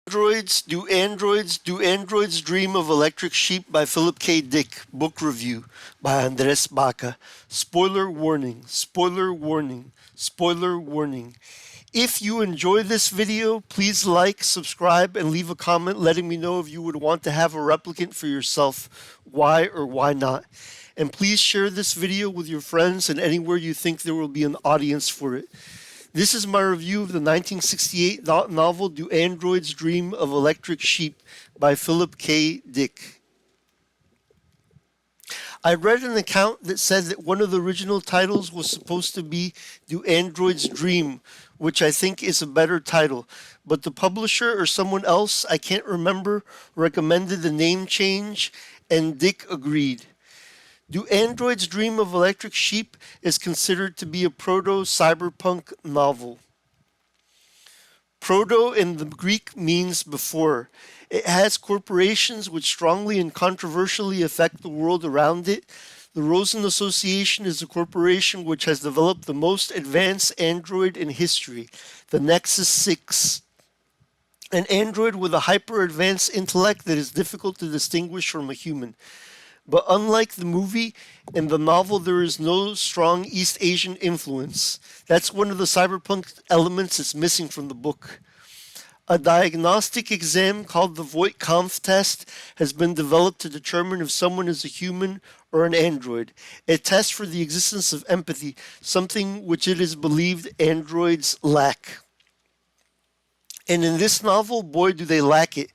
Do androids dream of electric sheep by Philip K. Dick, book review by Andres Baca. Spoiler warning, spoiler warning, spoiler warning. If you enjoy this video, please like, subscribe, and leave a comment letting me know if you would want to have a replicant for yourself, why or why not. And please share this video with your friends and anywhere you think there will be an audience for it. This is my review of the 1968 novel Do Androids Dream of Electric Sheep by Philip K. Dick. I read an account that said that one of the original titles was supposed to be Do Androids Dream, which I think is a better title, but the publisher or someone else, I can't remember, recommended the name change, and Dick agreed. Do Androids Dream of Electric Sheep is considered to be a proto-cyberpunk novel. Proto in the Greek means before. It has corporations which strongly and controversially affect the world around it. The Rosen Association is a corporation which has developed the most advanced android in history, the Nexus 6. An android with a hyper-advanced intellect that is difficult to distinguish from a human. But unlike the movie, in the novel there is no strong East Asian influence. That's one of the cyberpunk elements that's missing from the book. A diagnostic exam called the Voight-Kampff test has been developed to determine if someone is a human or an android. A test for the existence of empathy, something which it is believed androids lack. And in this novel, boy do they lack it.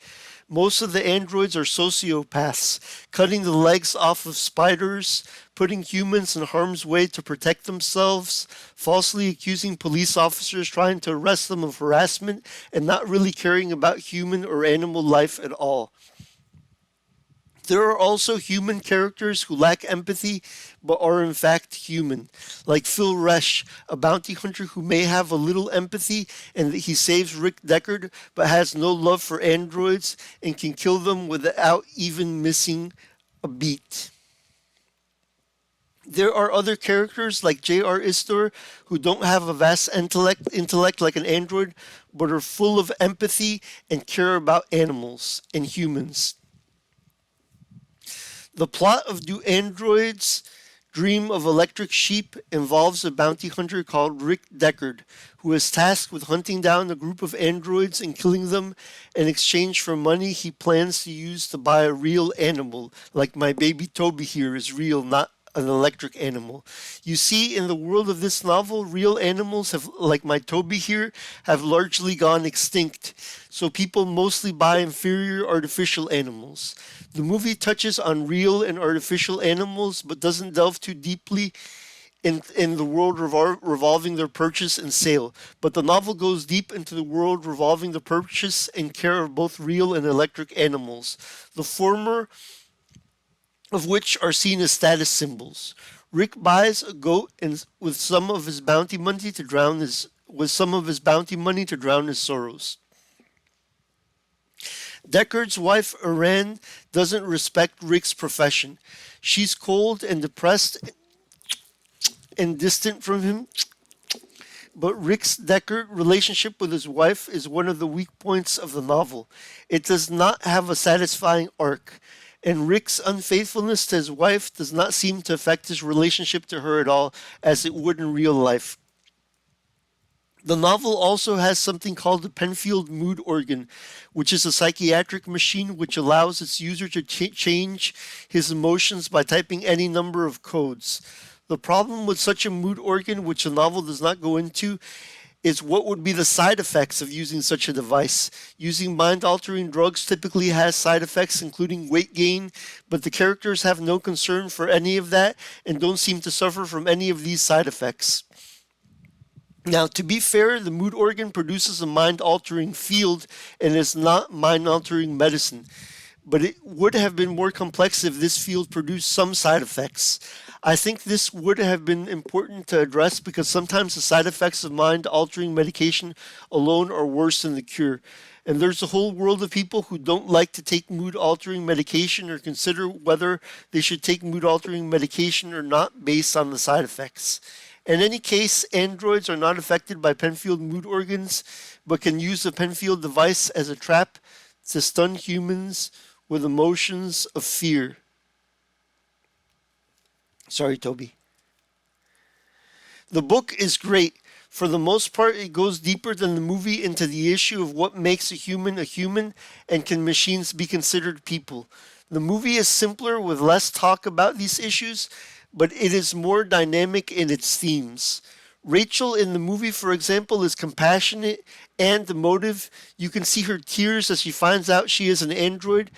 Most of the androids are sociopaths, cutting the legs off of spiders, putting humans in harm's way to protect themselves, falsely accusing police officers trying to arrest them of harassment, and not really caring about human or animal life at all. There are also human characters who lack empathy but are in fact human, like Phil Resch, a bounty hunter who may have a little empathy and that he saves Rick Deckard but has no love for androids and can kill them without even missing a beat. There are other characters like J.R. Istor who don't have a vast intellect like an android but are full of empathy and care about animals and humans. The plot of Do Androids Dream of Electric Sheep involves a bounty hunter called Rick Deckard, who is tasked with hunting down a group of androids and killing them in exchange for money he plans to use to buy a real animal, like my baby Toby here is real, not an electric animal. You see, in the world of this novel, real animals have, like my Toby here, have largely gone extinct, so people mostly buy inferior artificial animals. The movie touches on real and artificial animals, but doesn't delve too deeply in the world revolving their purchase and sale. But the novel goes deep into the world revolving the purchase and care of both real and electric animals. The former of which are seen as status symbols. Rick buys a goat and with some of his bounty money to drown his sorrows. Deckard's wife Iran doesn't respect Rick's profession. She's cold and depressed and distant from him. But Rick's Deckard relationship with his wife is one of the weak points of the novel. It does not have a satisfying arc, and Rick's unfaithfulness to his wife does not seem to affect his relationship to her at all, as it would in real life. The novel also has something called the Penfield mood organ, which is a psychiatric machine which allows its user to change his emotions by typing any number of codes. The problem with such a mood organ, which the novel does not go into, is what would be the side effects of using such a device. Using mind-altering drugs typically has side effects including weight gain, but the characters have no concern for any of that and don't seem to suffer from any of these side effects. Now, to be fair, the mood organ produces a mind-altering field and is not mind-altering medicine. But it would have been more complex if this field produced some side effects. I think this would have been important to address because sometimes the side effects of mind-altering medication alone are worse than the cure. And there's a whole world of people who don't like to take mood-altering medication or consider whether they should take mood-altering medication or not based on the side effects. In any case, androids are not affected by Penfield mood organs but can use the Penfield device as a trap to stun humans with emotions of fear. Sorry, Toby. The book is great. For the most part, it goes deeper than the movie into the issue of what makes a human, and can machines be considered people. The movie is simpler with less talk about these issues, but it is more dynamic in its themes. Rachel in the movie, for example, is compassionate and emotive. You can see her tears as she finds out she is an android,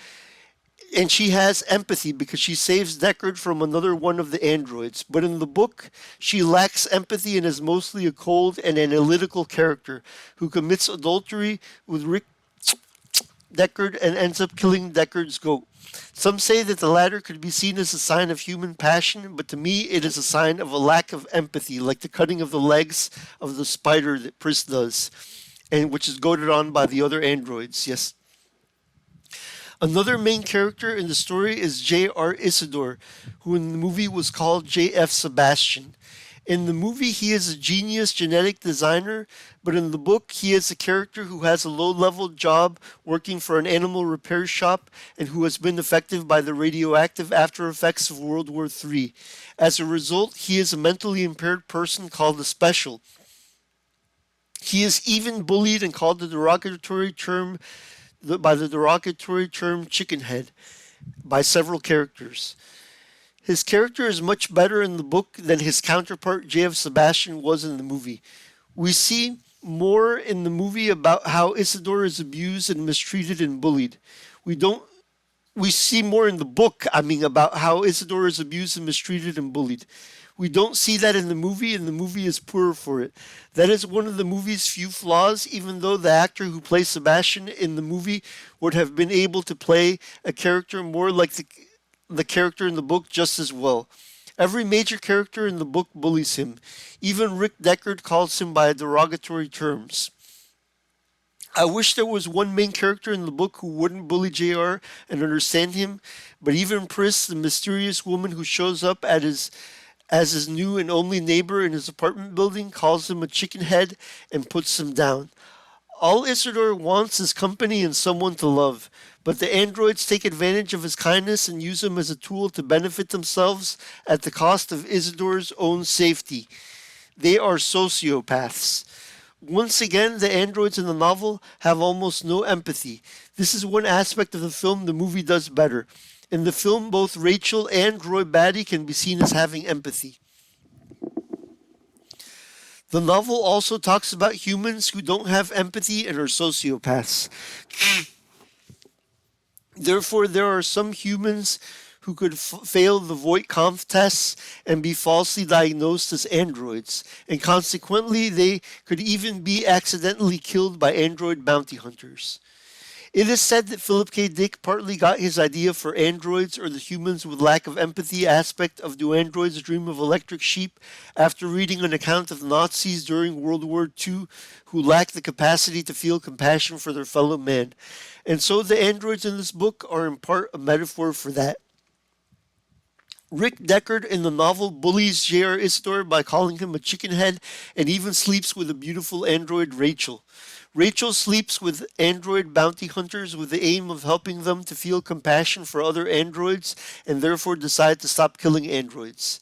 and she has empathy because she saves Deckard from another one of the androids. But in the book, she lacks empathy and is mostly a cold and analytical character who commits adultery with Rick Deckard and ends up killing Deckard's goat. Some say that the latter could be seen as a sign of human passion, but to me it is a sign of a lack of empathy, like the cutting of the legs of the spider that Pris does, and which is goaded on by the other androids. Yes. Another main character in the story is J.R. Isidore, who in the movie was called J.F. Sebastian. In the movie, he is a genius genetic designer, but in the book, he is a character who has a low level job working for an animal repair shop and who has been affected by the radioactive after effects of World War III. As a result, he is a mentally impaired person called a special. He is even bullied and called by the derogatory term chickenhead by several characters. His character is much better in the book than his counterpart J.F. Sebastian was in the movie. We see more in the movie about how Isidore is abused and mistreated and bullied. We don't we see more in the book, about how Isidore is abused and mistreated and bullied. We don't see that in the movie, and the movie is poorer for it. That is one of the movie's few flaws, even though the actor who plays Sebastian in the movie would have been able to play a character more like the character in the book just as well. Every major character in the book bullies him. Even Rick Deckard calls him by derogatory terms. I wish there was one main character in the book who wouldn't bully JR and understand him, but even Pris, the mysterious woman who shows up as his new and only neighbor in his apartment building, calls him a chicken head and puts him down. All Isidore wants is company and someone to love, but the androids take advantage of his kindness and use him as a tool to benefit themselves at the cost of Isidore's own safety. They are sociopaths. Once again, the androids in the novel have almost no empathy. This is one aspect of the film the movie does better. In the film, both Rachel and Roy Batty can be seen as having empathy. The novel also talks about humans who don't have empathy and are sociopaths. Therefore, there are some humans who could fail the Voight-Kampff tests and be falsely diagnosed as androids, and consequently they could even be accidentally killed by android bounty hunters. It is said that Philip K. Dick partly got his idea for androids, or the humans with lack of empathy aspect of Do Androids Dream of Electric Sheep, after reading an account of Nazis during World War II who lacked the capacity to feel compassion for their fellow man. And so the androids in this book are in part a metaphor for that. Rick Deckard in the novel bullies J.R. Isidore by calling him a chickenhead and even sleeps with a beautiful android Rachel. Rachel sleeps with android bounty hunters with the aim of helping them to feel compassion for other androids and therefore decide to stop killing androids.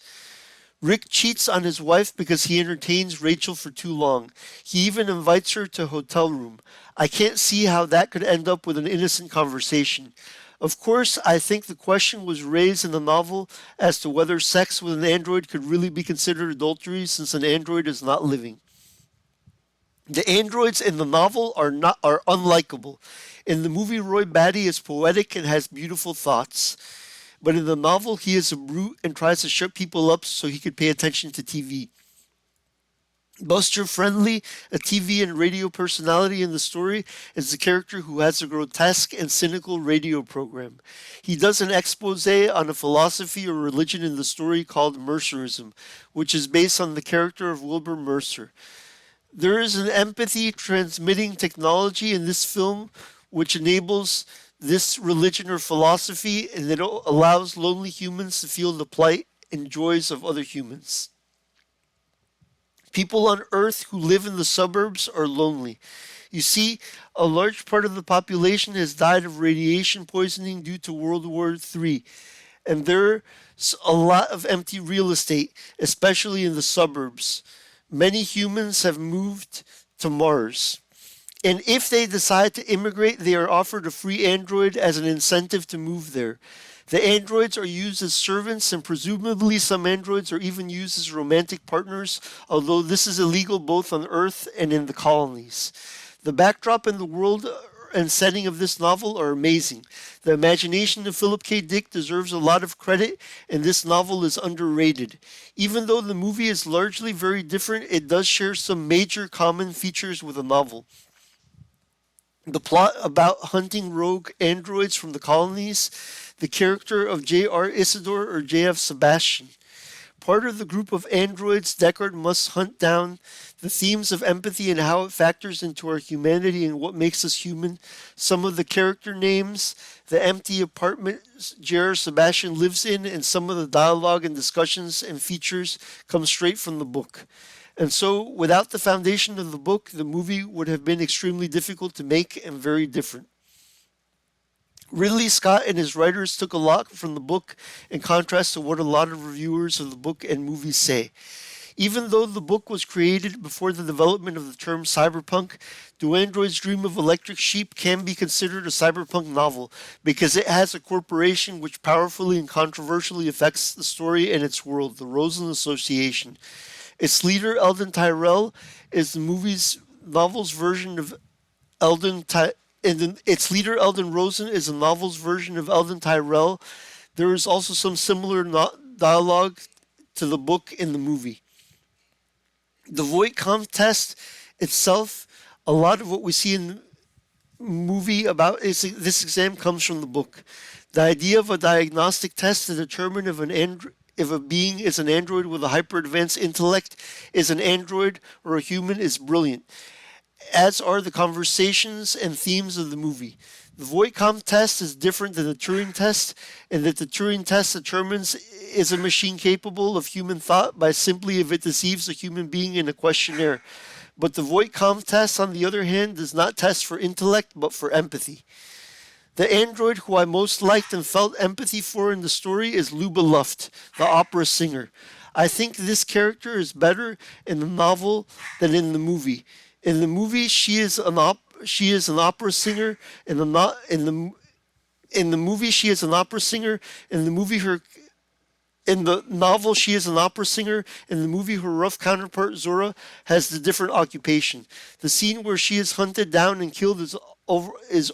Rick cheats on his wife because he entertains Rachel for too long. He even invites her to a hotel room. I can't see how that could end up with an innocent conversation. Of course, I think the question was raised in the novel as to whether sex with an android could really be considered adultery since an android is not living. The androids in the novel are unlikable. In the movie, Roy Batty is poetic and has beautiful thoughts. But in the novel, he is a brute and tries to shut people up so he could pay attention to TV. Buster Friendly, a TV and radio personality in the story, is the character who has a grotesque and cynical radio program. He does an expose on a philosophy or religion in the story called Mercerism, which is based on the character of Wilbur Mercer. There is an empathy transmitting technology in this film which enables this religion or philosophy, and it allows lonely humans to feel the plight and joys of other humans. People on Earth who live in the suburbs are lonely. You see, a large part of the population has died of radiation poisoning due to World War III, and there's a lot of empty real estate, especially in the suburbs. Many humans have moved to Mars. And if they decide to immigrate, they are offered a free android as an incentive to move there. The androids are used as servants, and presumably some androids are even used as romantic partners, although this is illegal both on Earth and in the colonies. The backdrop and the world and setting of this novel are amazing. The imagination of Philip K. Dick deserves a lot of credit, and this novel is underrated. Even though the movie is largely very different, it does share some major common features with the novel. The plot about hunting rogue androids from the colonies, the character of J.R. Isidore or J.F. Sebastian. Part of the group of androids, Deckard must hunt down the themes of empathy and how it factors into our humanity and what makes us human. Some of the character names, the empty apartment J.R. Sebastian lives in, and some of the dialogue and discussions and features come straight from the book. And so, without the foundation of the book, the movie would have been extremely difficult to make and very different. Ridley Scott and his writers took a lot from the book in contrast to what a lot of reviewers of the book and movies say. Even though the book was created before the development of the term cyberpunk, Do Androids Dream of Electric Sheep can be considered a cyberpunk novel because it has a corporation which powerfully and controversially affects the story and its world, the Rosen Association. Its leader, Eldon Tyrell, is the movie's novel's version of Eldon Ty- and its leader, Eldon Rosen, is a novel's version of Eldon Tyrell. There is also some similar dialogue to the book in the movie. The Voight test itself, a lot of what we see in the movie about this exam comes from the book. The idea of a diagnostic test to determine if a being is an android with a hyper advanced intellect, is an android or a human, is brilliant, as are the conversations and themes of the movie. The Voight test is different than the Turing test in that the Turing test determines is a machine capable of human thought by simply if it deceives a human being in a questionnaire. But the Voight test, on the other hand, does not test for intellect but for empathy. The android who I most liked and felt empathy for in the story is Luba Luft, the opera singer. I think this character is better in the novel than in the movie. In the movie, she is an opera singer. In the movie, she is an opera singer. In the novel, she is an opera singer. In the movie, her rough counterpart, Zora, has the different occupation. The scene where she is hunted down and killed is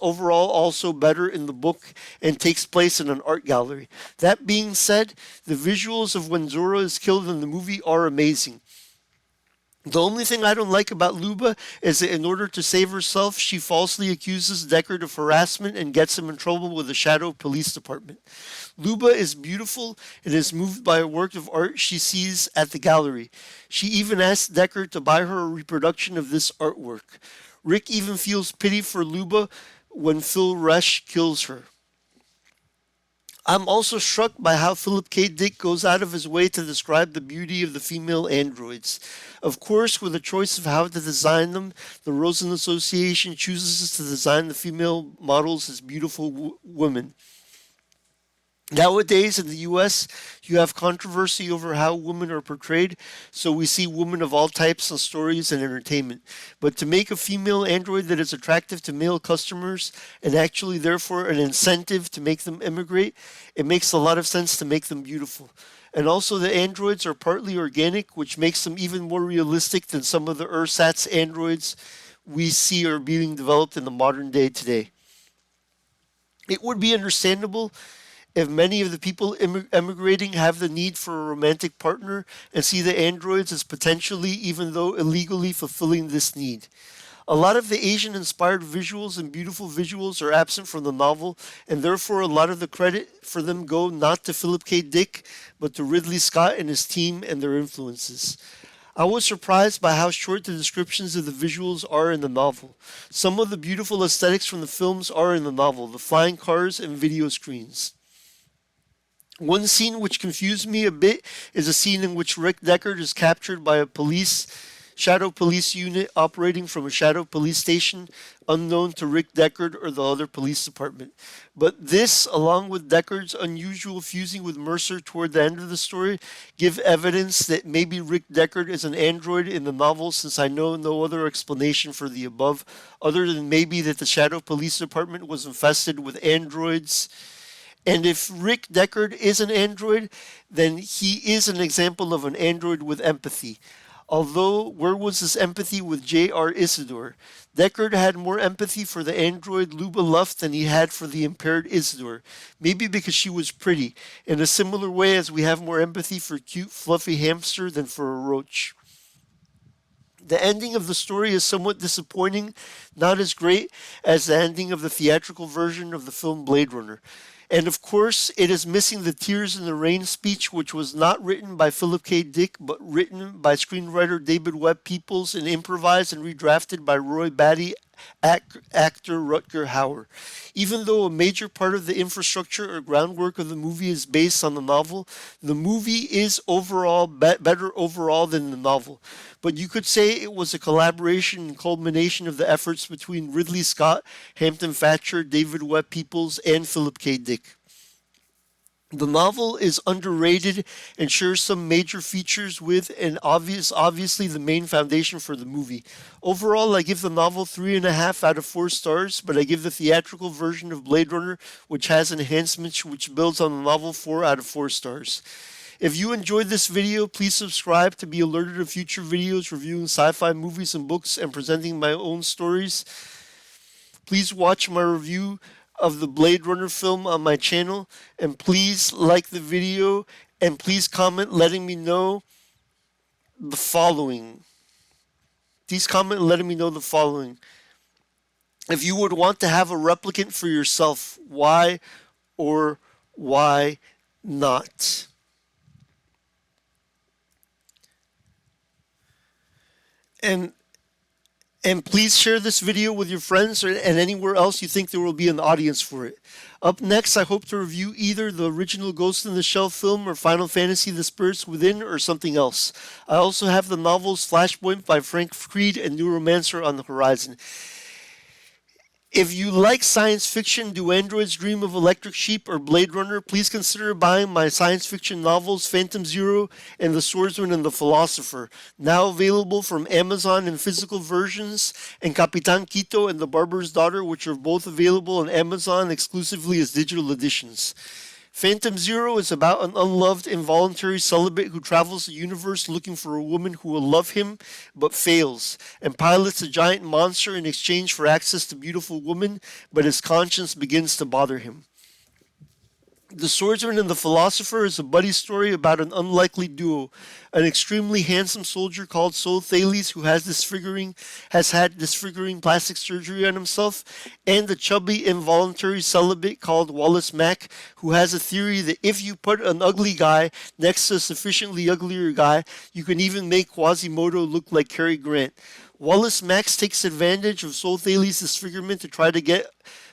overall also better in the book and takes place in an art gallery. That being said, the visuals of when Zora is killed in the movie are amazing. The only thing I don't like about Luba is that in order to save herself, she falsely accuses Deckard of harassment and gets him in trouble with the Shadow Police Department. Luba is beautiful and is moved by a work of art she sees at the gallery. She even asks Deckard to buy her a reproduction of this artwork. Rick even feels pity for Luba when Phil Resch kills her. I'm also struck by how Philip K. Dick goes out of his way to describe the beauty of the female androids. Of course, with the choice of how to design them, the Rosen Association chooses to design the female models as beautiful women. Nowadays in the US, you have controversy over how women are portrayed, so we see women of all types in stories and entertainment. But to make a female android that is attractive to male customers and actually therefore an incentive to make them immigrate, it makes a lot of sense to make them beautiful. And also the androids are partly organic, which makes them even more realistic than some of the ersatz androids we see are being developed in the modern day today. It would be understandable if many of the people emigrating have the need for a romantic partner and see the androids as potentially, even though illegally, fulfilling this need. A lot of the Asian-inspired visuals and beautiful visuals are absent from the novel, and therefore a lot of the credit for them go not to Philip K. Dick, but to Ridley Scott and his team and their influences. I was surprised by how short the descriptions of the visuals are in the novel. Some of the beautiful aesthetics from the films are in the novel, the flying cars and video screens. One scene which confused me a bit is a scene in which Rick Deckard is captured by a police shadow police unit operating from a shadow police station unknown to Rick Deckard or the other police department. But this, along with Deckard's unusual fusing with Mercer toward the end of the story, give evidence that maybe Rick Deckard is an android in the novel, since I know no other explanation for the above, other than maybe that the Shadow Police Department was infested with androids. And if Rick Deckard is an android, then he is an example of an android with empathy. Although, where was his empathy with J.R. Isidore? Deckard had more empathy for the android Luba Luft than he had for the impaired Isidore. Maybe because she was pretty, in a similar way as we have more empathy for cute, fluffy hamster than for a roach. The ending of the story is somewhat disappointing, not as great as the ending of the theatrical version of the film Blade Runner. And of course, it is missing the Tears in the Rain speech, which was not written by Philip K. Dick, but written by screenwriter David Webb Peoples and improvised and redrafted by Roy Batty, actor Rutger Hauer. Even though a major part of the infrastructure or groundwork of the movie is based on the novel, the movie is overall better overall than the novel. But you could say it was a collaboration and culmination of the efforts between Ridley Scott, Hampton Fancher, David Webb Peoples, and Philip K. Dick. The novel is underrated and shares some major features with and obviously the main foundation for the movie. Overall, I give the novel 3.5 out of 4 stars, but I give the theatrical version of Blade Runner, which has enhancements which builds on the novel, 4 out of 4 stars. If you enjoyed this video, please subscribe to be alerted of future videos reviewing sci-fi movies and books and presenting my own stories. Please watch my review of the Blade Runner film on my channel, and please like the video, and please comment letting me know the following. Please comment letting me know the following. If you would want to have a replicant for yourself, why or why not? And please share this video with your friends and anywhere else you think there will be an audience for it. Up next, I hope to review either the original Ghost in the Shell film or Final Fantasy The Spirits Within or something else. I also have the novels Flashpoint by Frank Creed and Neuromancer on the horizon. If you like science fiction, Do Androids Dream of Electric Sheep, or Blade Runner, please consider buying my science fiction novels Phantom Zero and The Swordsman and the Philosopher, now available from Amazon in physical versions, and Capitan Quito and the Barber's Daughter, which are both available on Amazon exclusively as digital editions. Phantom Zero is about an unloved, involuntary celibate who travels the universe looking for a woman who will love him, but fails, and pilots a giant monster in exchange for access to beautiful women, but his conscience begins to bother him. The Swordsman and the Philosopher is a buddy story about an unlikely duo, an extremely handsome soldier called Sol Thales who has had disfiguring plastic surgery on himself, and a chubby involuntary celibate called Wallace Mack who has a theory that if you put an ugly guy next to a sufficiently uglier guy, you can even make Quasimodo look like Cary Grant. Wallace Max takes advantage of Sol Thales' disfigurement to try to get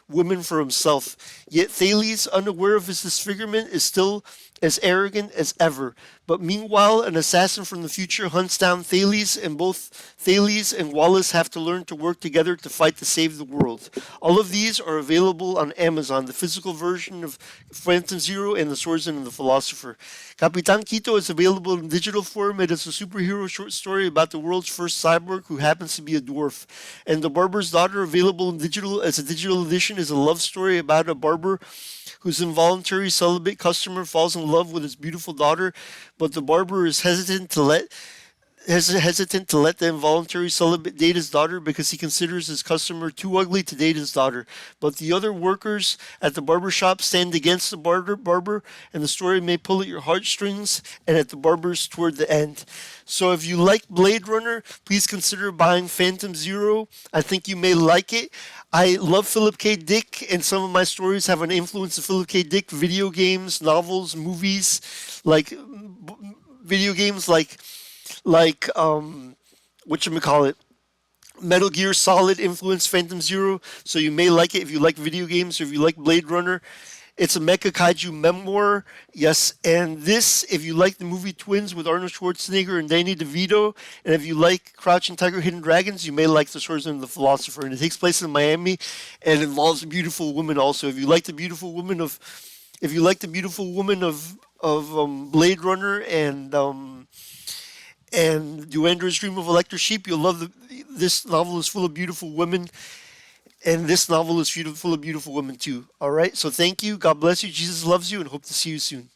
women for himself. Yet Thales, unaware of his disfigurement, is still as arrogant as ever. But meanwhile, an assassin from the future hunts down Thales, and both Thales and Wallace have to learn to work together to fight to save the world. All of these are available on Amazon, the physical version of Phantom Zero and The Swordsman and the Philosopher. Capitan Quito is available in digital form. It is a superhero short story about the world's first cyborg who happens to be a dwarf. And The Barber's Daughter, available in digital as a digital edition, is a love story about a barber whose involuntary celibate customer falls in love with his beautiful daughter, but the barber is hesitant to let the involuntary celibate date his daughter because he considers his customer too ugly to date his daughter. But the other workers at the barber shop stand against the barber, and the story may pull at your heartstrings and at the barbers toward the end. So if you like Blade Runner, please consider buying Phantom Zero. I think you may like it. I love Philip K. Dick, and some of my stories have an influence of Philip K. Dick. Video games, novels, movies, like whatchamacallit, Metal Gear Solid influenced Phantom Zero, so you may like it if you like video games or if you like Blade Runner. It's a mecha kaiju memoir. Yes, and this, if you like the movie Twins with Arnold Schwarzenegger and Danny DeVito, and if you like Crouching Tiger, Hidden Dragons, you may like The Swordsman and the Philosopher. And it takes place in Miami, and involves a beautiful woman. Also, if you like the beautiful woman of, if you like the beautiful woman of Blade Runner and Duandra's Dream of Electra Sheep, you'll love the. This novel is full of beautiful women, and this novel is full of beautiful women too. All right, so thank you. God bless you. Jesus loves you, and hope to see you soon.